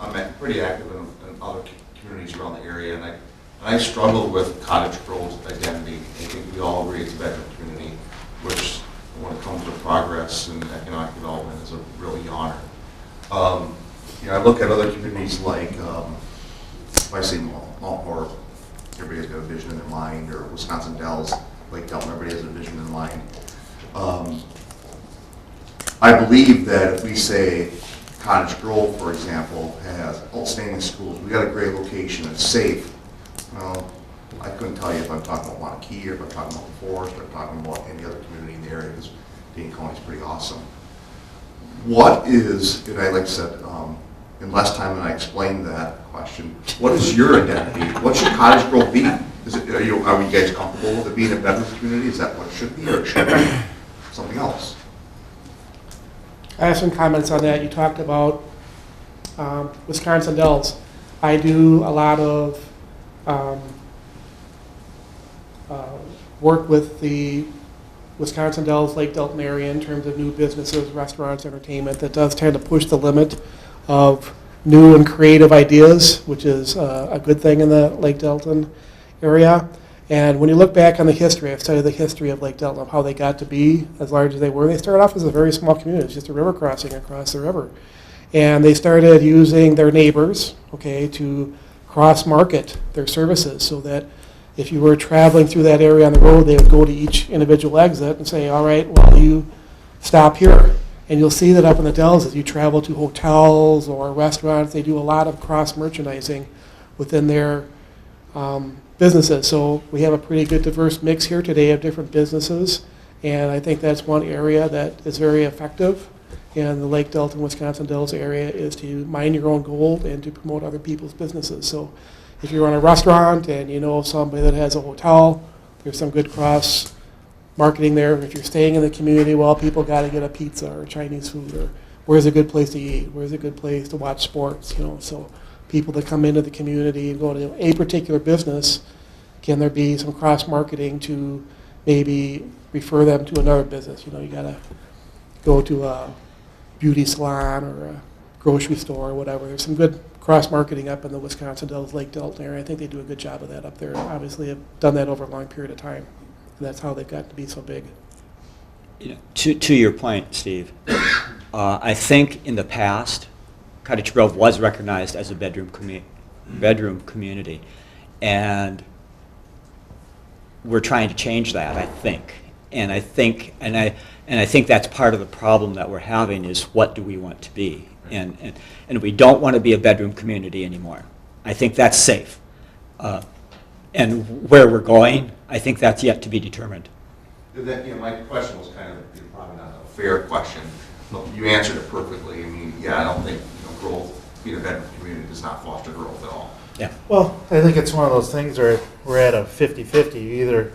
I'm pretty active in other communities around the area, and I struggle with Cottage Grove's identity. I think we all agree it's a veteran community, which, when it comes to progress and economic development, is a real yawner. I look at other communities like, if I say Malt, everybody's got a vision in their mind, or Wisconsin Dells, Lake Delton, everybody has a vision in mind. I believe that if we say Cottage Grove, for example, has outstanding schools. We got a great location, it's safe. Well, I couldn't tell you if I'm talking about Monarchy or if I'm talking about the Forest or if I'm talking about any other community in the area, because Dane County's pretty awesome. What is, and I like I said, in less time than I explained that question, what is your identity? What should Cottage Grove be? Is it, are you guys comfortable with it being a bedroom community? Is that what it should be, or it should be something else? I have some comments on that. You talked about Wisconsin Dells. I do a lot of work with the Wisconsin Dells, Lake Delton area in terms of new businesses, restaurants, entertainment. That does tend to push the limit of new and creative ideas, which is a good thing in the Lake Delton area. And when you look back on the history, I've studied the history of Lake Delton, of how they got to be as large as they were. They started off as a very small community. It's just a river crossing across the river. And they started using their neighbors, okay, to cross-market their services so that if you were traveling through that area on the road, they would go to each individual exit and say, all right, well, you stop here. And you'll see that up in the Dells as you travel to hotels or restaurants, they do a lot of cross-merchandising within their businesses. So we have a pretty good diverse mix here today of different businesses, and I think that's one area that is very effective in the Lake Delton, Wisconsin Dells area, is to mine your own gold and to promote other people's businesses. So if you run a restaurant and you know somebody that has a hotel, there's some good cross marketing there. If you're staying in the community, well, people got to get a pizza or Chinese food, or where's a good place to eat, where's a good place to watch sports, you know. So people that come into the community and go to a particular business, can there be some cross-marketing to maybe refer them to another business? You know, you got to go to a beauty salon or a grocery store or whatever. There's some good cross-marketing up in the Wisconsin Dells, Lake Delton area. I think they do a good job of that up there. Obviously, have done that over a long period of time, and that's how they've got to be so big. You know, to your point, Steve, I think in the past, Cottage Grove was recognized as a bedroom community, and we're trying to change that, I think. And I think that's part of the problem that we're having is what do we want to be? And we don't want to be a bedroom community anymore. I think that's safe. And where we're going, I think that's yet to be determined. That, you know, my question was kind of, you know, probably not a fair question. Look, you answered it perfectly. I mean, yeah, I don't think, you know, growth, being a bedroom community does not foster growth at all. Yeah. Well, I think it's one of those things where we're at a 50-50. You either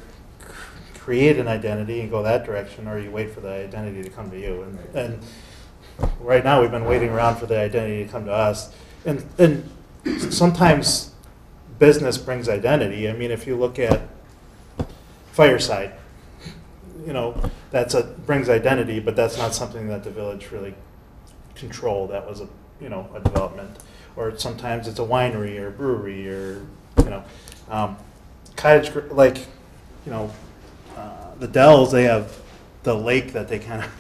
create an identity and go that direction, or you wait for the identity to come to you. And right now, we've been waiting around for the identity to come to us. And sometimes business brings identity. I mean, if you look at Fireside, you know, brings identity, but that's not something that the village really controlled. That was a development. Or sometimes it's a winery or a brewery, or cottage, like, the Dells, they have the lake that they kind of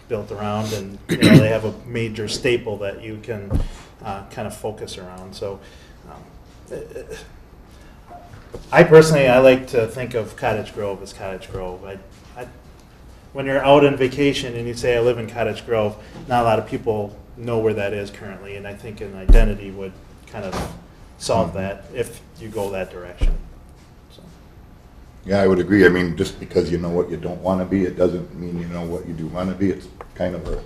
built around, and they have a major staple that you can kind of focus around. So I personally, I like to think of Cottage Grove as Cottage Grove. When you're out on vacation and you say, I live in Cottage Grove, not a lot of people know where that is currently, and I think an identity would kind of solve that if you go that direction. So. Yeah, I would agree. I mean, just because you know what you don't want to be, it doesn't mean you know what you do want to be. It's kind of a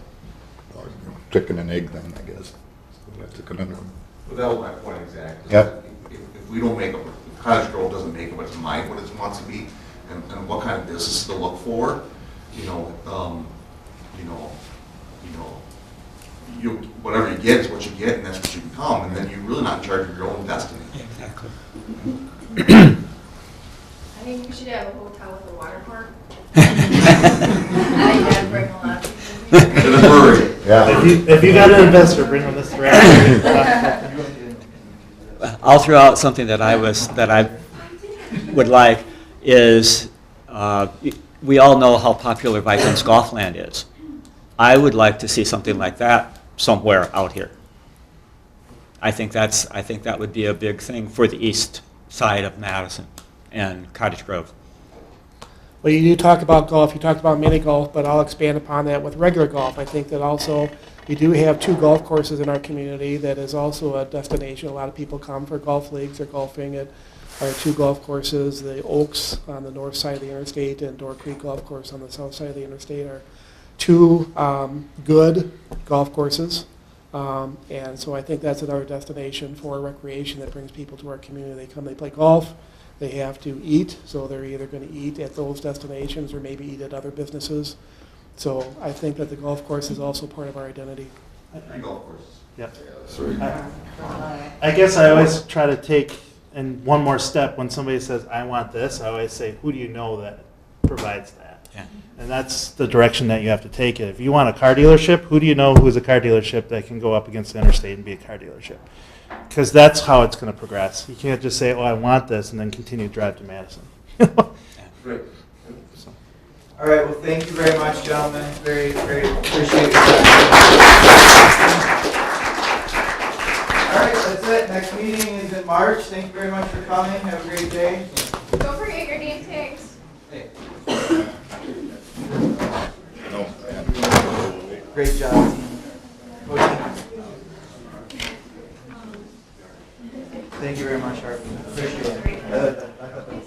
chicken and egg thing, I guess. So that's a conundrum. But that was my point exactly. Yep. If we don't make up, if Cottage Grove doesn't make up its mind what it wants to be, and what kind of business to look for, whatever you get is what you get, and that's what you become, and then you're really not in charge of your own destiny. Exactly. I think we should have a hotel with a water park. I think that'd bring a lot of people. In a hurry. Yeah. If you got an investor, bring them this direction. I'll throw out something that I would like is we all know how popular Vikings Golfland is. I would like to see something like that somewhere out here. I think that would be a big thing for the east side of Madison and Cottage Grove. Well, you do talk about golf, you talked about mini golf, but I'll expand upon that with regular golf. I think that also We do have 2 golf courses in our community that is also a destination. A lot of people come for golf leagues or golfing at our 2 golf courses. The Oaks on the north side of the interstate and Door Creek Golf Course on the south side of the interstate are 2 good golf courses. And so I think that's another destination for recreation that brings people to our community. They come, they play golf, they have to eat, so they're either going to eat at those destinations or maybe eat at other businesses. So I think that the golf course is also part of our identity. 3 golf courses. Yep. Yeah, I guess I always try to take, and one more step, when somebody says, I want this, I always say, who do you know that provides that? Yeah. And that's the direction that you have to take it. If you want a car dealership, who do you know who's a car dealership that can go up against the interstate and be a car dealership? Because that's how it's going to progress. You can't just say, oh, I want this, and then continue to drive to Madison. Great. All right, well, thank you very much, gentlemen. Very appreciate it. All right, that's it. Next meeting is in March. Thank you very much for coming. Have a great day. Don't forget your name tags. Great job, team. Thank you very much, Harvey. Appreciate it.